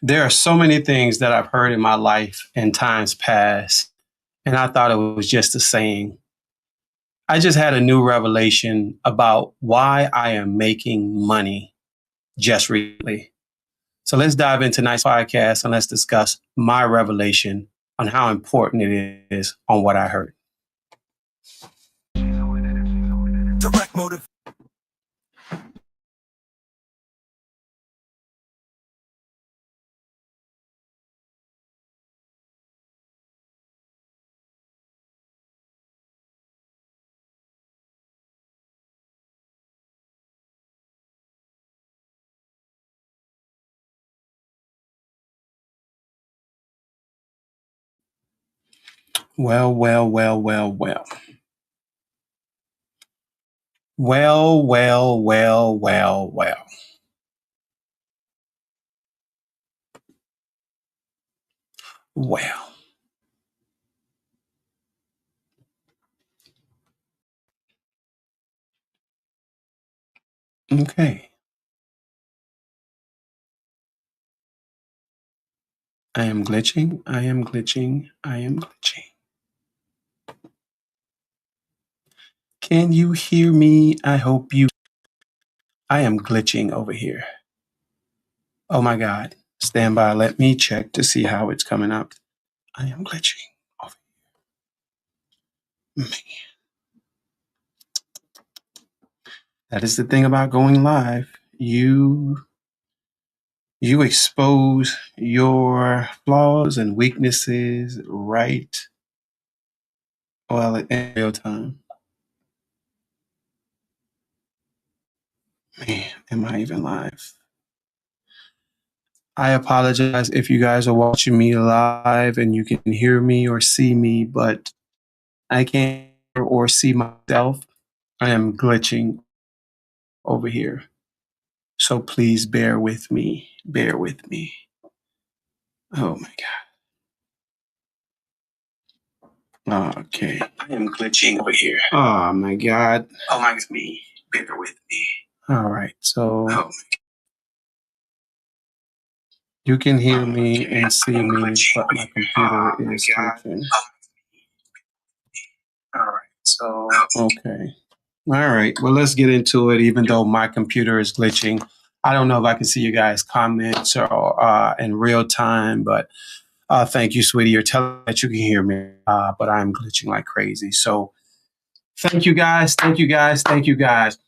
There are so many things that I've heard in my life in times past, and I thought it was just a saying. I just had a new revelation about why I am making money just recently. So let's dive into tonight's podcast and let's discuss my revelation on how important it is on what I heard. Direct motive. Well, well, well, well, well. Well, well, well, well, well. Well. Okay. I am glitching. I am glitching. I am glitching. Can you hear me? I hope you. I am glitching over here. Oh my God. Stand by. Let me check to see how it's coming up. I am glitching over here. Man. That is the thing about going live. You expose your flaws and weaknesses right well in real time. Man, am I even live? I apologize if you guys are watching me live and you can hear me or see me, but I can't hear or see myself. I am glitching over here. So please bear with me. Bear with me. Oh my God. Okay. I am glitching over here. Oh my God. Oh my God. Me. Bear with me. All right. So you can hear me and see me, but my computer is glitching. All right. So, okay. All right. Well, let's get into it. Even though my computer is glitching, I don't know if I can see you guys' comments or in real time, but thank you, sweetie. You're telling that you can hear me, but I'm glitching like crazy. So thank you guys. Thank you guys. Thank you guys.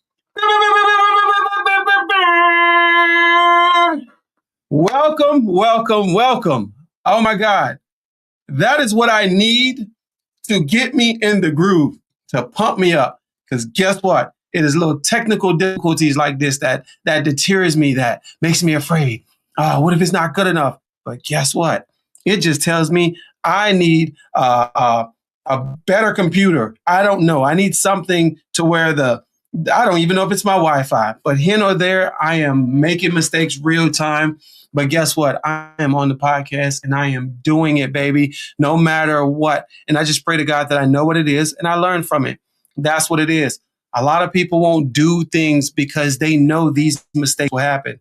Welcome, welcome, welcome. Oh my God. That is what I need to get me in the groove, to pump me up. Because guess what? It is little technical difficulties like this that deters me, that makes me afraid. Oh, what if it's not good enough? But guess what? It just tells me I need a better computer. I don't know. I need something to where I don't even know if it's my Wi-Fi, but here or there, I am making mistakes real time. But guess what? I am on the podcast and I am doing it, baby, no matter what. And I just pray to God that I know what it is and I learn from it. That's what it is. A lot of people won't do things because they know these mistakes will happen.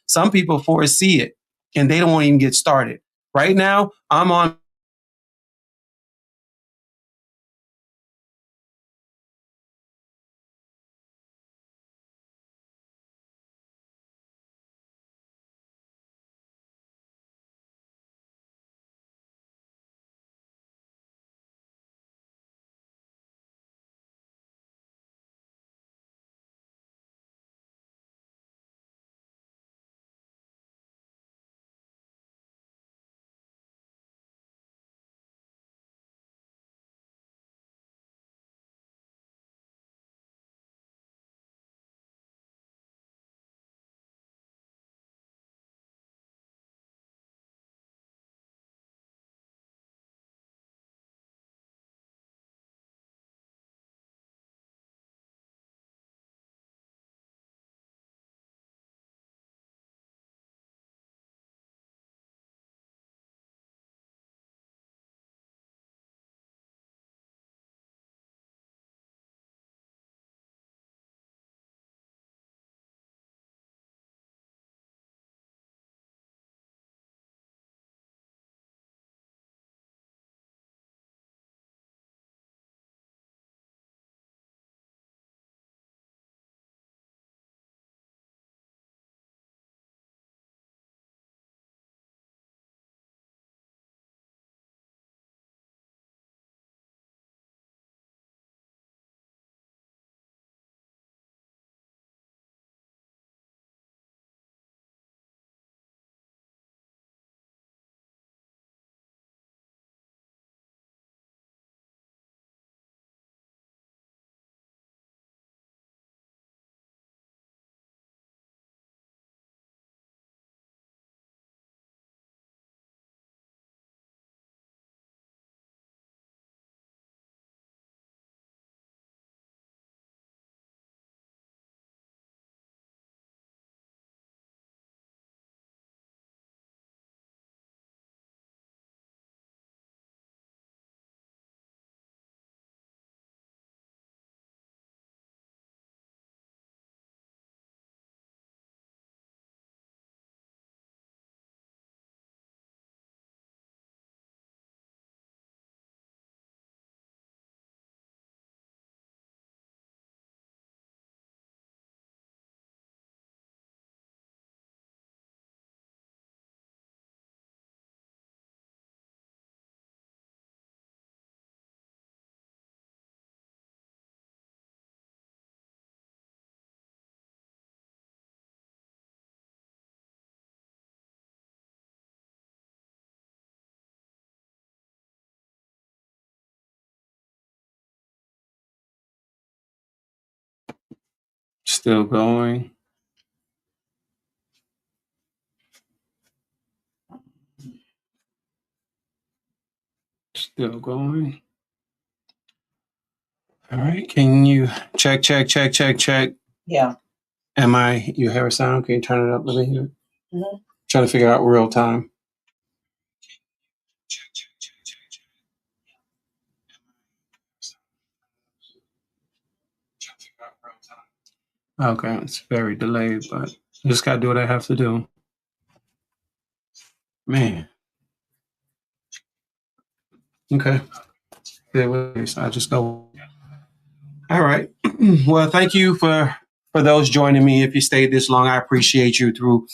Some people foresee it and they don't want to even get started. Right now, I'm on Still going. Still going. All right. Can you check? Yeah. You hear a sound? Can you turn it up? Let me hear it. Mm-hmm. Trying to figure out real time. Okay, it's very delayed, but I just gotta do what I have to do. Man. Okay. I just go. All right. Well, thank you for those joining me. If you stayed this long, I appreciate you through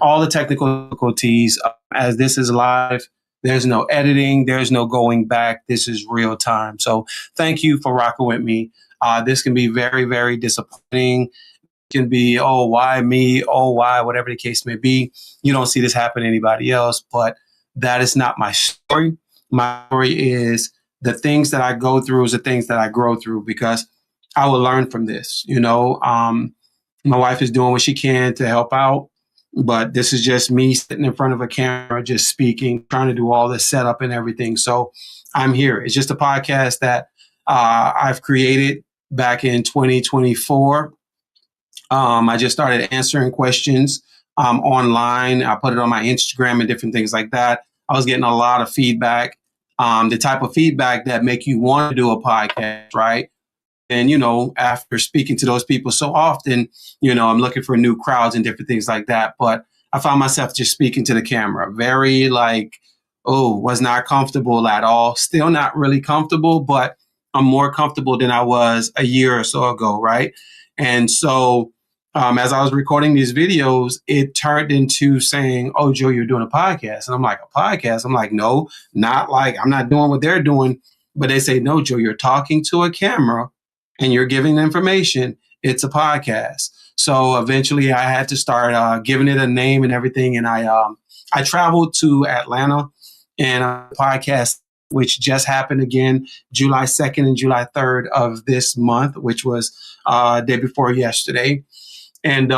all the technical difficulties. As this is live, there's no editing, there's no going back. This is real time. So thank you for rocking with me. This can be very, very disappointing. It can be, oh, why me? Oh, why? Whatever the case may be. You don't see this happen to anybody else, but that is not my story. My story is the things that I go through is the things that I grow through, because I will learn from this. My wife is doing what she can to help out, but this is just me sitting in front of a camera, just speaking, trying to do all the setup and everything. So I'm here. It's just a podcast that I've created back in 2024. I just started answering questions online. I put it on my Instagram and different things like that. I was getting a lot of feedback, the type of feedback that make you want to do a podcast, right? And, after speaking to those people so often, I'm looking for new crowds and different things like that. But I found myself just speaking to the camera, very was not comfortable at all. Still not really comfortable, but I'm more comfortable than I was a year or so ago, right? And so as I was recording these videos, it turned into saying, oh, Joe, you're doing a podcast. And I'm like, a podcast? I'm like, no, not like I'm not doing what they're doing. But they say, no, Joe, you're talking to a camera and you're giving information. It's a podcast. So eventually I had to start giving it a name and everything. And I traveled to Atlanta and a podcast, which just happened again, July 2nd and July 3rd of this month, which was day before yesterday. And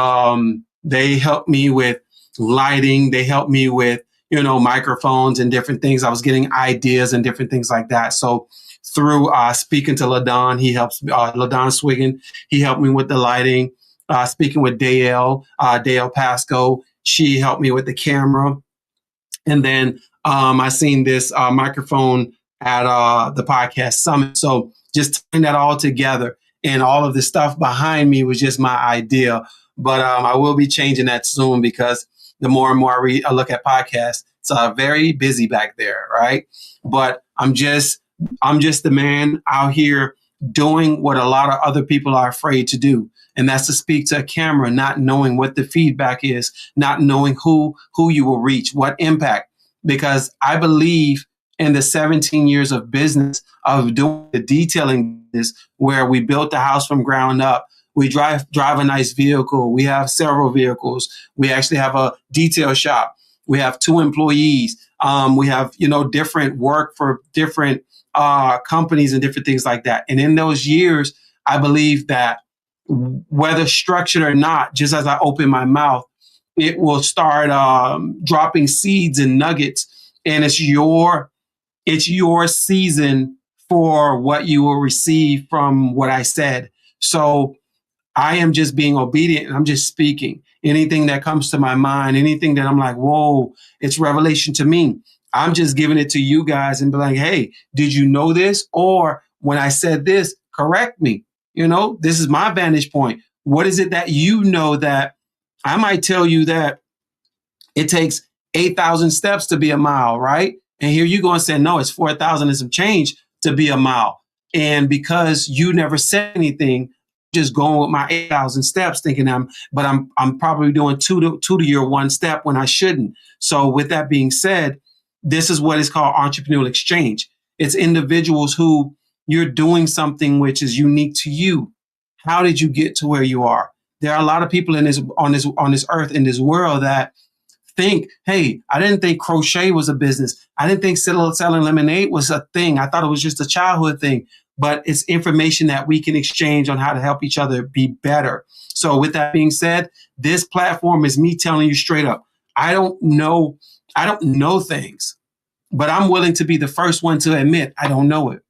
they helped me with lighting. They helped me with, microphones and different things. I was getting ideas and different things like that. So through speaking to LaDon, he helps, LaDon Swiggin, he helped me with the lighting. Speaking with Dale Pasco, she helped me with the camera. And then I seen this microphone at the podcast summit. So just tying that all together, and all of the stuff behind me was just my idea. But I will be changing that soon, because the more and more I look at podcasts, it's very busy back there, right? But I'm just the man out here doing what a lot of other people are afraid to do. And that's to speak to a camera, not knowing what the feedback is, not knowing who you will reach, what impact. Because I believe in the 17 years of business of doing the detailing business, where we built the house from ground up. We drive a nice vehicle. We have several vehicles. We actually have a detail shop. We have 2 employees. We have, different work for different companies and different things like that. And in those years, I believe that whether structured or not, just as I open my mouth, it will start dropping seeds and nuggets. And it's your season for what you will receive from what I said. So I am just being obedient, and I'm just speaking. Anything that comes to my mind, anything that I'm like, whoa, it's revelation to me. I'm just giving it to you guys and be like, hey, did you know this? Or when I said this, correct me. This is my vantage point. What is it that you know that I might tell you that it takes 8,000 steps to be a mile, right? And here you go and say, no, it's 4,000 and some change to be a mile. And because you never said anything, just going with my 8,000 steps, thinking I'm probably doing two to your 1 step when I shouldn't. So with that being said, this is what is called Entrepreneurial Exchange. It's individuals who you're doing something which is unique to you. How did you get to where you are? There are a lot of people on this earth, in this world, that think, hey, I didn't think crochet was a business. I didn't think selling lemonade was a thing. I thought it was just a childhood thing. but it's information that we can exchange on how to help each other be better. So with that being said, this platform is me telling you straight up, I don't know things, but I'm willing to be the first one to admit I don't know it.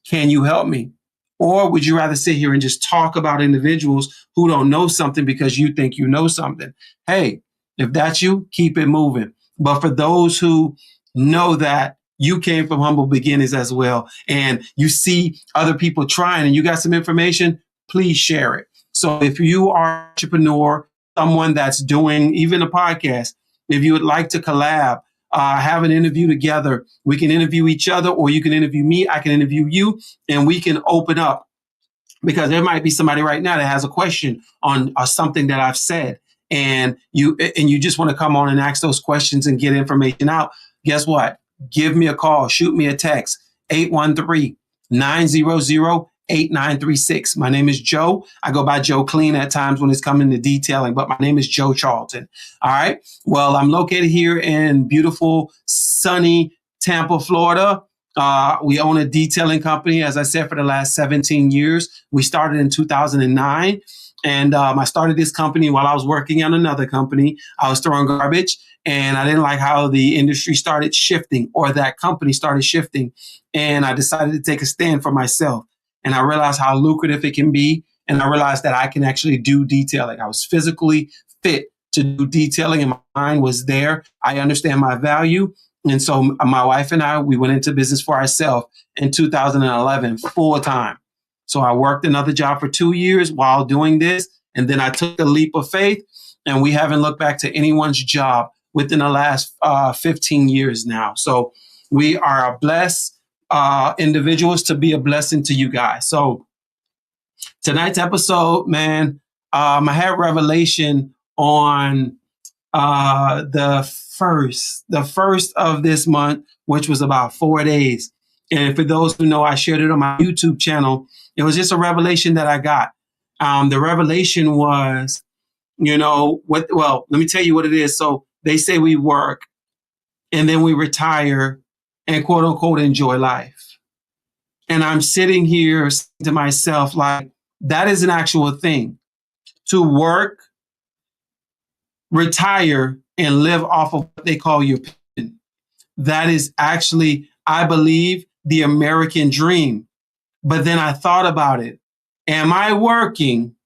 Can you help me? Or would you rather sit here and just talk about individuals who don't know something because you think you know something? Hey, if that's you, keep it moving. But for those who know that you came from humble beginnings as well, and you see other people trying and you got some information, please share it. So if you are an entrepreneur, someone that's doing even a podcast, if you would like to collab, have an interview together, we can interview each other, or you can interview me, I can interview you, and we can open up. Because there might be somebody right now that has a question on something that I've said, and you just want to come on and ask those questions and get information out. Guess what? Give me a call, shoot me a text, 813-900-8936. My name is Joe. I go by Joe Clean at times when it's coming to detailing, but my name is Joe Charlton. All right. Well, I'm located here in beautiful, sunny Tampa, Florida. We own a detailing company, as I said, for the last 17 years. We started in 2009. And I started this company while I was working on another company. I was throwing garbage, and I didn't like how the industry started shifting, or that company started shifting. And I decided to take a stand for myself. And I realized how lucrative it can be. And I realized that I can actually do detailing. I was physically fit to do detailing, and my mind was there. I understand my value. And so my wife and I, we went into business for ourselves in 2011, full time. So I worked another job for 2 years while doing this. And then I took the leap of faith, and we haven't looked back to anyone's job within the last 15 years now. So we are blessed individuals to be a blessing to you guys. So tonight's episode, man, I had revelation on the first of this month, which was about 4 days. And for those who know, I shared it on my YouTube channel. It was just a revelation that I got. The revelation was, let me tell you what it is. So they say we work and then we retire and quote unquote enjoy life. And I'm sitting here saying to myself, like, that is an actual thing. To work, retire, and live off of what they call your pension. That is actually, I believe, the American dream. But then I thought about it. Am I working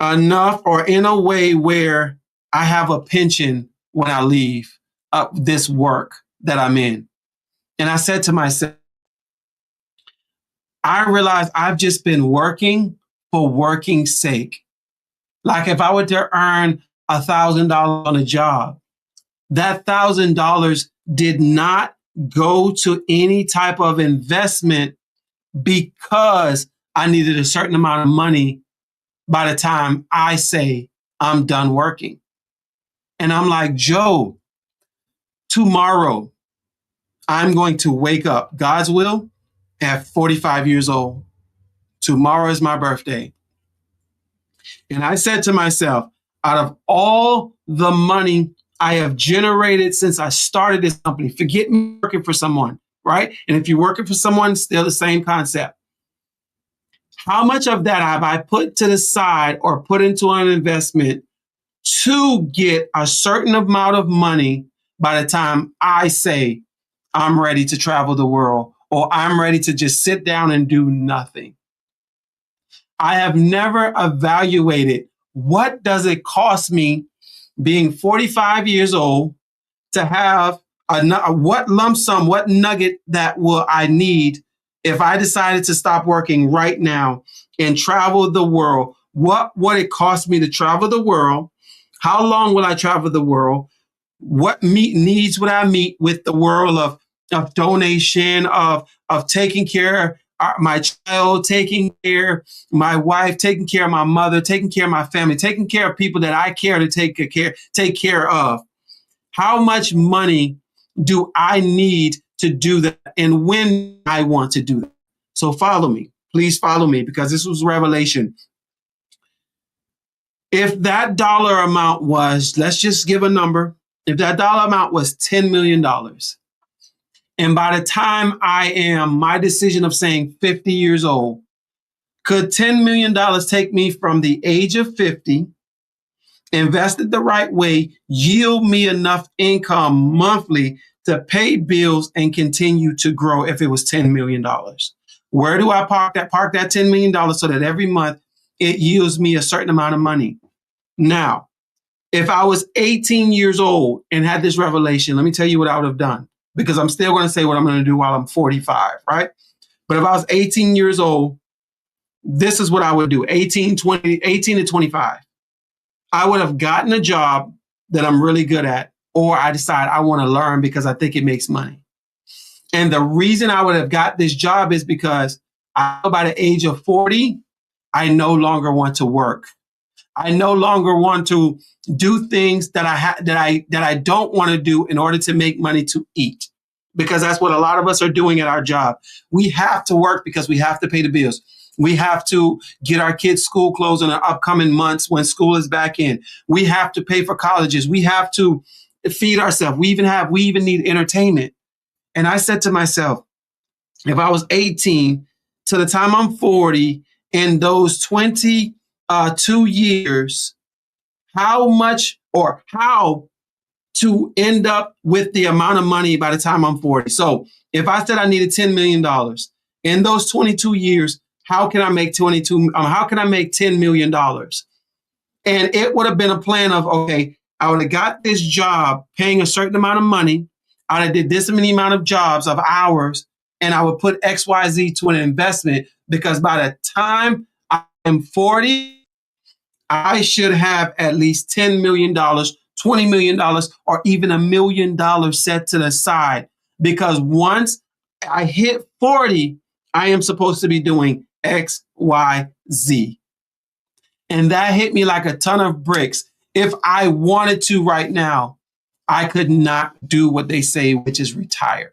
enough or in a way where I have a pension when I leave this work that I'm in? And I said to myself, I realized I've just been working for working's sake. Like if I were to earn $1,000 on a job, that $1,000 did not go to any type of investment because I needed a certain amount of money by the time I say I'm done working. And I'm like, Joe, tomorrow I'm going to wake up, God's will, at 45 years old. Tomorrow is my birthday. And I said to myself, out of all the money I have generated since I started this company, forget me working for someone, right? And if you're working for someone, still the same concept. How much of that have I put to the side or put into an investment to get a certain amount of money by the time I say I'm ready to travel the world, or I'm ready to just sit down and do nothing? I have never evaluated what does it cost me being 45 years old to have what lump sum, what nugget that will I need if I decided to stop working right now and travel the world. What would it cost me to travel the world? How long will I travel the world? What needs would I meet with the world of donation, of taking care of my child, taking care of my wife, taking care of my mother, taking care of my family, taking care of people that I care to take care of? How much money do I need to do that, and when I want to do that? So follow me. Please follow me, because this was revelation. If that dollar amount was, let's just give a number. If that dollar amount was $10 million, And by the time I am my decision of saying 50 years old, could $10 million take me from the age of 50, invested the right way, yield me enough income monthly to pay bills and continue to grow if it was $10 million? Where do I park that? Park that $10 million so that every month it yields me a certain amount of money. Now, if I was 18 years old and had this revelation, let me tell you what I would have done, because I'm still going to say what I'm going to do while I'm 45, right? But if I was 18 years old, this is what I would do, 18 to 25. I would have gotten a job that I'm really good at, or I decide I want to learn because I think it makes money. And the reason I would have got this job is because by the age of 40, I no longer want to work. I no longer want to do things that I don't want to do in order to make money to eat, because that's what a lot of us are doing at our job. We have to work because we have to pay the bills. We have to get our kids' school clothes in the upcoming months when school is back in. We have to pay for colleges. We have to feed ourselves. We even need entertainment. And I said to myself, if I was 18 to the time I'm 40, in those 22 years, how to end up with the amount of money by the time I'm 40. So if I said I needed $10 million in those 22 years, how can I make $10 million? And it would have been a plan of, okay, I would have got this job paying a certain amount of money. I would have did this many amount of jobs of hours, and I would put XYZ to an investment, because by the time I'm 40, I should have at least $10 million, $20 million, or even $1 million set to the side. Because once I hit 40, I am supposed to be doing X, Y, Z. And that hit me like a ton of bricks. If I wanted to right now, I could not do what they say, which is retire.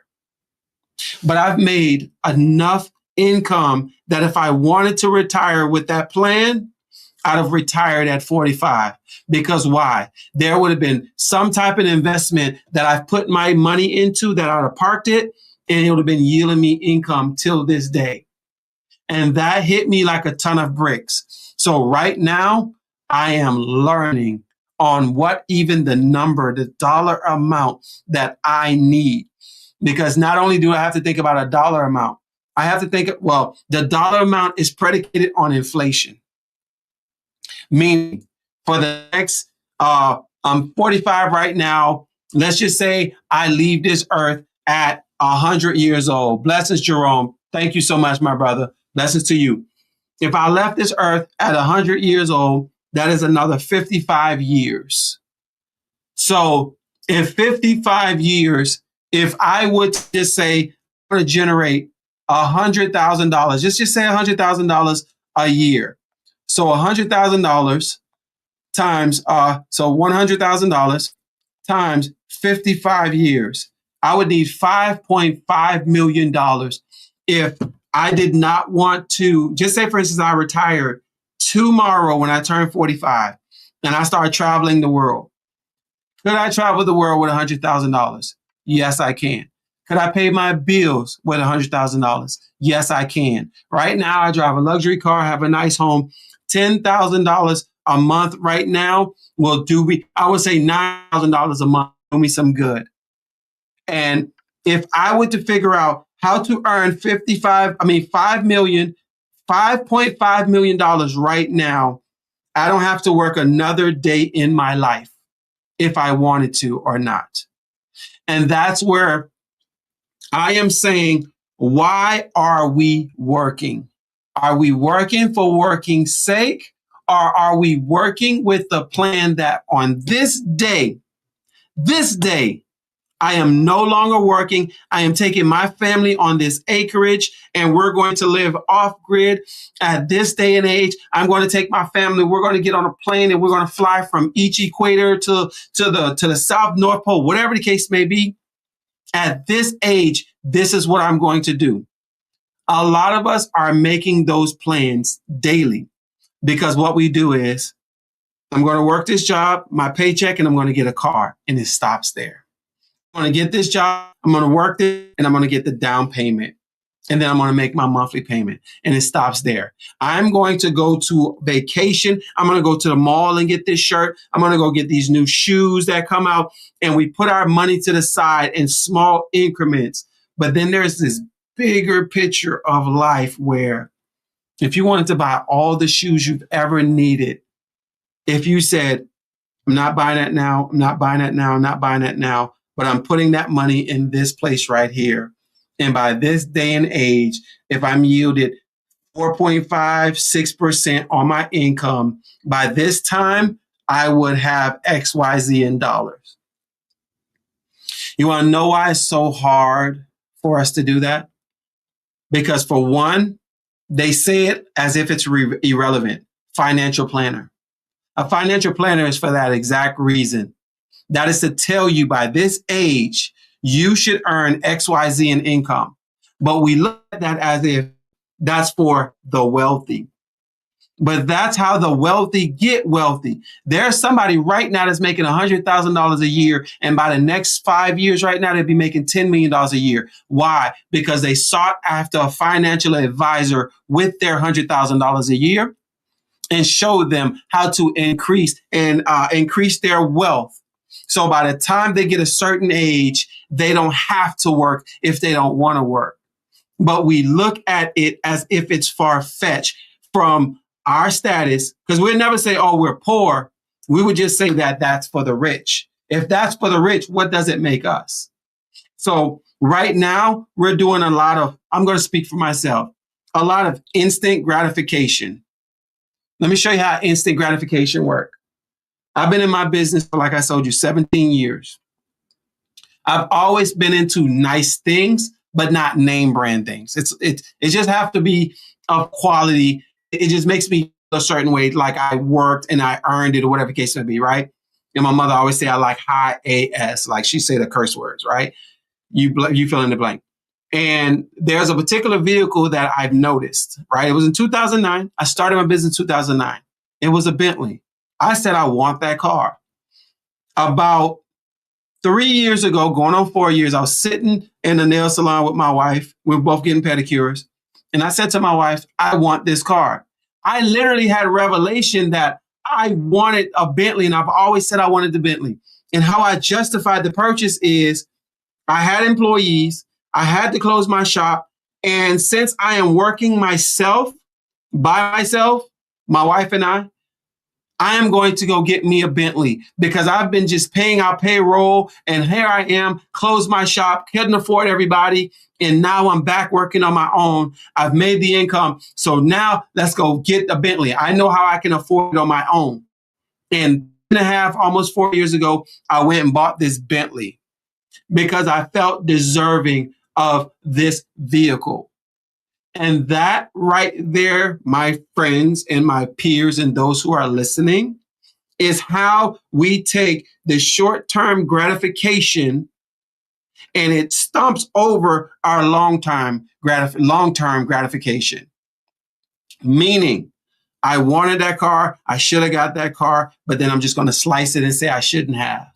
But I've made enough income that if I wanted to retire with that plan, I'd have retired at 45. Because why? There would have been some type of investment that I've put my money into, that I'd have parked it, and it would have been yielding me income till this day. And that hit me like a ton of bricks. So right now, I am learning on what even the dollar amount that I need. Because not only do I have to think about a dollar amount, I have to think, the dollar amount is predicated on inflation. Meaning, for the next, I'm 45 right now. Let's just say I leave this earth at 100 years old. Blessings, Jerome. Thank you so much, my brother. Blessings to you. If I left this earth at 100 years old, that is another 55 years. So in 55 years, if I would just say, I'm going to generate $100,000, just say $100,000 a year. So $100,000 times, $100,000 times 55 years, I would need $5.5 million if I did not want to, just say, for instance, I retired tomorrow when I turn 45 and I start traveling the world. Could I travel the world with $100,000? Yes, I can. Could I pay my bills with $100,000? Yes, I can. Right now, I drive a luxury car, have a nice home. $10,000 a month right now will do me, I would say $9,000 a month do me some good. And if I were to figure out how to earn $5.5 million right now, I don't have to work another day in my life if I wanted to or not. And that's where I am saying, why are we working? Are we working for working's sake? Or are we working with the plan that on this day, I am no longer working. I am taking my family on this acreage and we're going to live off grid at this day and age. I'm going to take my family. We're going to get on a plane and we're going to fly from each equator to the South North Pole, whatever the case may be. At this age, this is what I'm going to do. A lot of us are making those plans daily because what we do is, I'm going to work this job, my paycheck, and I'm going to get a car, and it stops there. I'm going to get this job, I'm going to work it, and I'm going to get the down payment. And then I'm going to make my monthly payment. And it stops there. I'm going to go to vacation. I'm going to go to the mall and get this shirt. I'm going to go get these new shoes that come out. And we put our money to the side in small increments. But then there's this bigger picture of life where if you wanted to buy all the shoes you've ever needed, if you said, I'm not buying that now, I'm not buying that now, I'm not buying that now, but I'm putting that money in this place right here. And by this day and age, if I'm yielded 4.5, 6% on my income, by this time, I would have XYZ in dollars. You want to know why it's so hard for us to do that? Because for one, they say it as if it's irrelevant. Financial planner. A financial planner is for that exact reason. That is to tell you by this age, you should earn XYZ in income. But we look at that as if that's for the wealthy. But that's how the wealthy get wealthy. There's somebody right now that's making $100,000 a year. And by the next 5 years right now, they'll be making $10 million a year. Why? Because they sought after a financial advisor with their $100,000 a year and showed them how to increase their wealth. So by the time they get a certain age, they don't have to work if they don't want to work. But we look at it as if it's far-fetched from our status, because we'd never say, oh, we're poor. We would just say that that's for the rich. If that's for the rich, what does it make us? So right now, we're doing a lot of, I'm going to speak for myself, a lot of instant gratification. Let me show you how instant gratification works. I've been in my business for, like I told you, 17 years. I've always been into nice things, but not name brand things. It just have to be of quality. It just makes me feel a certain way, like I worked and I earned it or whatever the case may be, right? And my mother always say I like high AS, like she say the curse words, right? You fill in the blank. And there's a particular vehicle that I've noticed, right? It was in 2009. I started my business in 2009. It was a Bentley. I said, I want that car. About 3 years ago, going on 4 years, I was sitting in the nail salon with my wife. We were both getting pedicures. And I said to my wife, I want this car. I literally had a revelation that I wanted a Bentley, and I've always said I wanted the Bentley. And how I justified the purchase is I had employees. I had to close my shop. And since I am working myself, by myself, my wife and I am going to go get me a Bentley because I've been just paying our payroll. And here I am, closed my shop, couldn't afford everybody. And now I'm back working on my own. I've made the income. So now let's go get a Bentley. I know how I can afford it on my own. And 3.5, almost 4 years ago, I went and bought this Bentley because I felt deserving of this vehicle. And that right there, my friends and my peers and those who are listening, is how we take the short-term gratification and it stomps over our long-term gratification. Meaning, I wanted that car, I should have got that car, but then I'm just going to slice it and say I shouldn't have.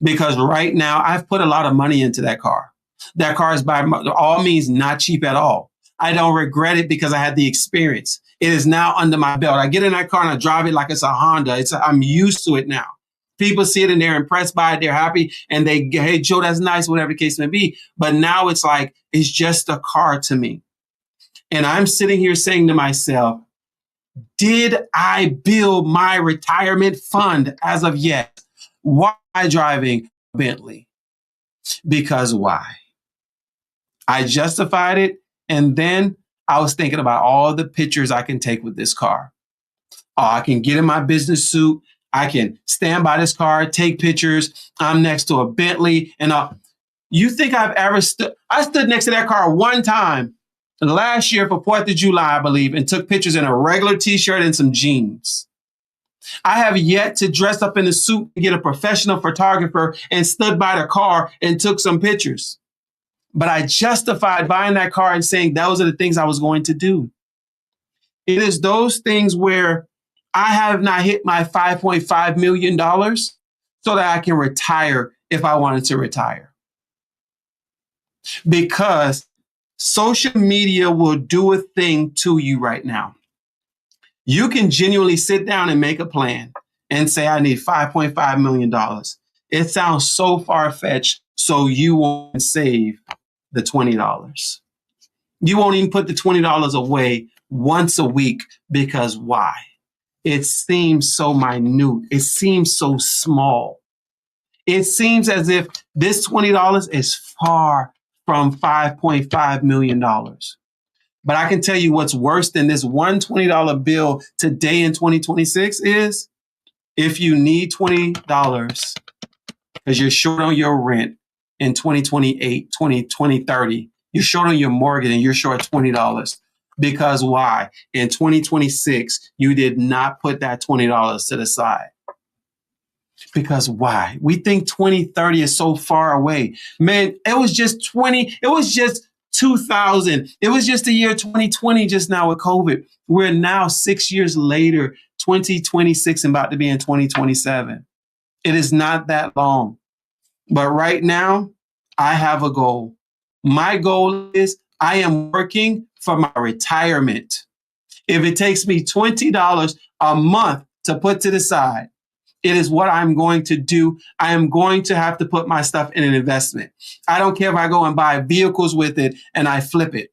Because right now, I've put a lot of money into that car. That car is by all means not cheap at all. I don't regret it because I had the experience. It is now under my belt. I get in that car and I drive it like it's a Honda. I'm used to it now. People see it and they're impressed by it. They're happy and they, hey, Joe, that's nice, whatever the case may be. But now it's like, it's just a car to me. And I'm sitting here saying to myself, did I build my retirement fund as of yet? Why am I driving a Bentley? Because why? I justified it. And then I was thinking about all the pictures I can take with this car. I can get in my business suit. I can stand by this car, take pictures. I'm next to a Bentley. And you think I've ever stood? I stood next to that car one time last year for 4th of July, I believe, and took pictures in a regular t-shirt and some jeans. I have yet to dress up in a suit and get a professional photographer and stood by the car and took some pictures. But I justified buying that car and saying those are the things I was going to do. It is those things where I have not hit my $5.5 million so that I can retire if I wanted to retire. Because social media will do a thing to you right now. You can genuinely sit down and make a plan and say, I need $5.5 million. It sounds so far-fetched, so you won't save the $20. You won't even put the $20 away once a week because why? It seems so minute. It seems so small. It seems as if this $20 is far from $5.5 million. But I can tell you what's worse than this one $20 bill today in 2026 is if you need $20 because you're short on your rent in 2028, 2030, you're short on your mortgage and you're short $20. Because why? In 2026, you did not put that $20 to the side. Because why? We think 2030 is so far away. Man, it was just 2000. It was just the year 2020 just now with COVID. We're now 6 years later, 2026 and about to be in 2027. It is not that long. But right now, I have a goal. My goal is I am working for my retirement. If it takes me $20 a month to put to the side, it is what I'm going to do. I am going to have to put my stuff in an investment. I don't care if I go and buy vehicles with it and I flip it.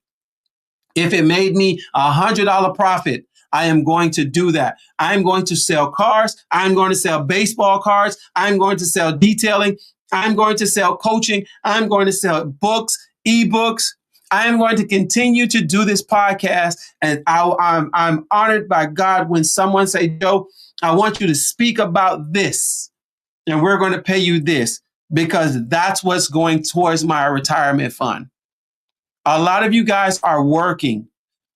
If it made me $100 profit, I am going to do that. I'm going to sell cars. I'm going to sell baseball cards. I'm going to sell detailing. I'm going to sell coaching. I'm going to sell books, ebooks. I am going to continue to do this podcast. And I'm honored by God when someone say, Joe, I want you to speak about this and we're going to pay you this because that's what's going towards my retirement fund. A lot of you guys are working.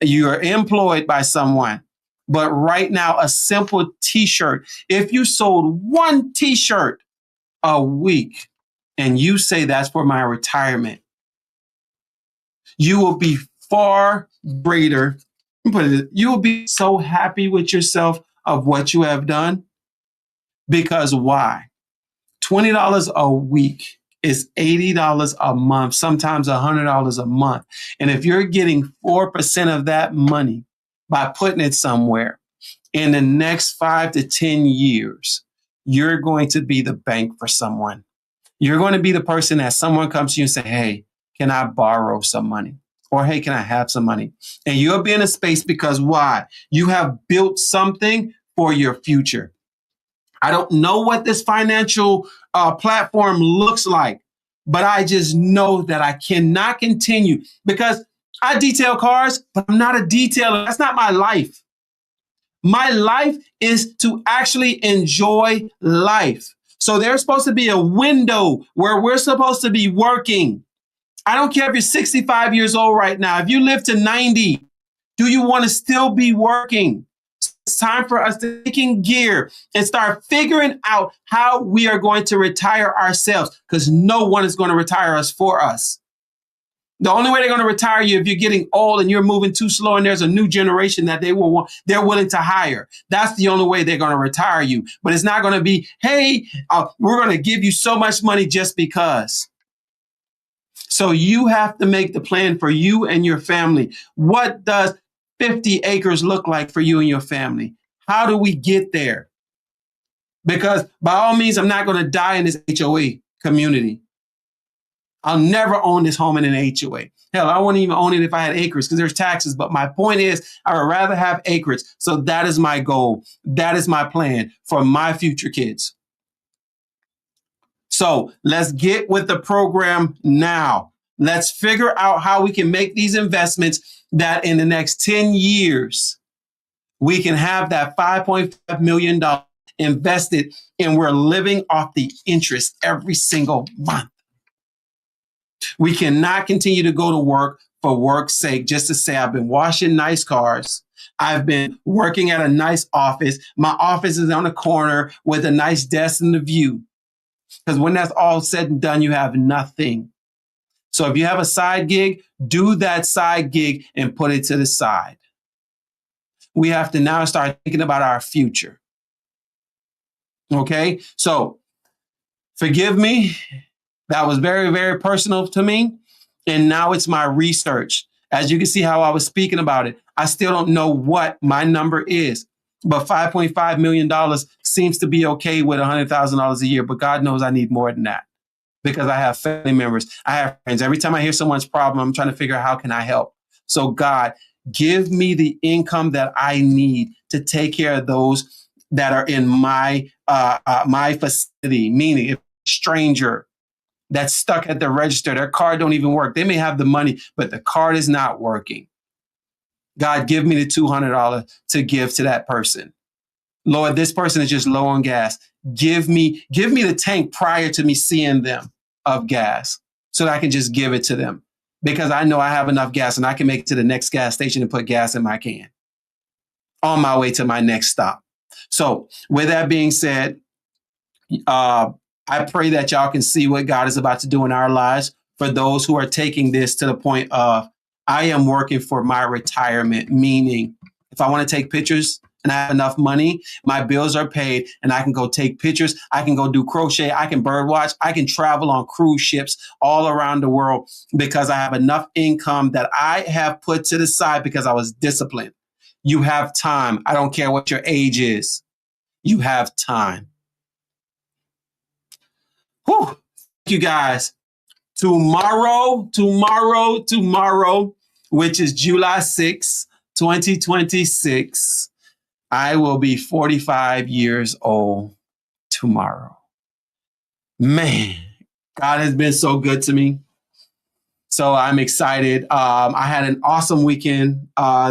You are employed by someone. But right now, a simple t-shirt, if you sold one t-shirt a week and you say that's for my retirement, you will be far greater. You will be so happy with yourself of what you have done. Because why? $20 a week is $80 a month, sometimes $100 a month. And if you're getting 4% of that money by putting it somewhere in the next 5 to 10 years, you're going to be the bank for someone. You're going to be the person that someone comes to you and say, hey, can I borrow some money? Or, hey, can I have some money? And you'll be in a space because why? You have built something for your future. I don't know what this financial platform looks like, but I just know that I cannot continue because I detail cars, but I'm not a detailer. That's not my life. My life is to actually enjoy life. So there's supposed to be a window where we're supposed to be working. I don't care if you're 65 years old right now. If you live to 90, do you want to still be working? It's time for us to kick in gear and start figuring out how we are going to retire ourselves because no one is going to retire us for us. The only way they're going to retire you if you're getting old and you're moving too slow and there's a new generation that they're willing to hire. That's the only way they're going to retire you. But it's not going to be, hey, we're going to give you so much money just because. So you have to make the plan for you and your family. What does 50 acres look like for you and your family? How do we get there? Because by all means, I'm not going to die in this HOA community. I'll never own this home in an HOA. Hell, I wouldn't even own it if I had acres because there's taxes. But my point is, I would rather have acreage. So that is my goal. That is my plan for my future kids. So let's get with the program now. Let's figure out how we can make these investments that in the next 10 years, we can have that $5.5 million invested and we're living off the interest every single month. We cannot continue to go to work for work's sake, just to say, I've been washing nice cars. I've been working at a nice office. My office is on the corner with a nice desk and the view. Because when that's all said and done, you have nothing. So if you have a side gig, do that side gig and put it to the side. We have to now start thinking about our future. Okay, so Forgive me. That was very, very personal to me. And now it's my research. As you can see how I was speaking about it, I still don't know what my number is, but $5.5 million seems to be okay with $100,000 a year. But God knows I need more than that because I have family members. I have friends. Every time I hear someone's problem, I'm trying to figure out how can I help. So God, give me the income that I need to take care of those that are in my facility, meaning if a stranger that's stuck at the register, their card don't even work. They may have the money, but the card is not working. God, give me the $200 to give to that person. Lord, this person is just low on gas. Give me the tank prior to me seeing them of gas so that I can just give it to them because I know I have enough gas and I can make it to the next gas station and put gas in my can on my way to my next stop. So with that being said, I pray that y'all can see what God is about to do in our lives for those who are taking this to the point of, I am working for my retirement, meaning if I want to take pictures and I have enough money, my bills are paid and I can go take pictures. I can go do crochet. I can bird watch. I can travel on cruise ships all around the world because I have enough income that I have put to the side because I was disciplined. You have time. I don't care what your age is. You have time. Whew. Thank you guys. Tomorrow, which is July 6th, 2026, I will be 45 years old tomorrow. Man, God has been so good to me. So I'm excited. I had an awesome weekend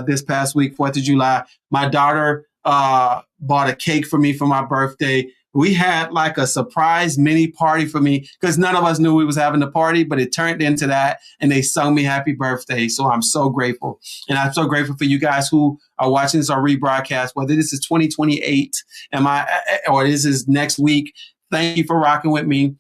this past week, 4th of July. My daughter bought a cake for me for my birthday. We had like a surprise mini party for me because none of us knew we was having a party, but it turned into that and they sung me happy birthday. So I'm so grateful. And I'm so grateful for you guys who are watching this on rebroadcast, whether this is 2028 or this is next week. Thank you for rocking with me.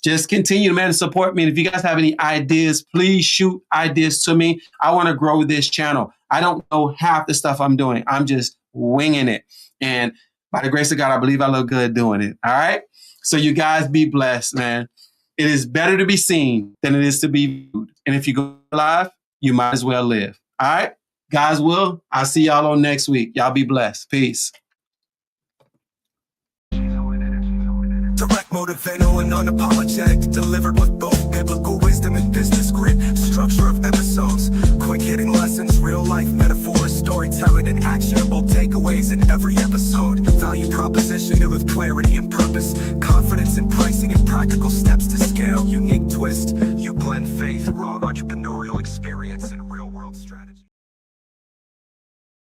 Just continue, man, to support me. And if you guys have any ideas, please shoot ideas to me. I want to grow this channel. I don't know half the stuff I'm doing. I'm just winging it. And by the grace of God, I believe I look good doing it. All right. So you guys be blessed, man. It is better to be seen than it is to be viewed. And if you go live, you might as well live. All right. Guys, I'll see y'all on next week. Y'all be blessed. Peace. Direct, motivational, and unapologetic, delivered with both biblical wisdom and business grit. Structure of episodes, quick hitting lessons, real life metaphors, storytelling, and actionable takeaways in every episode. Value proposition with clarity and purpose, confidence in pricing and practical steps to scale. Unique twist, you blend faith, raw entrepreneurial experience, and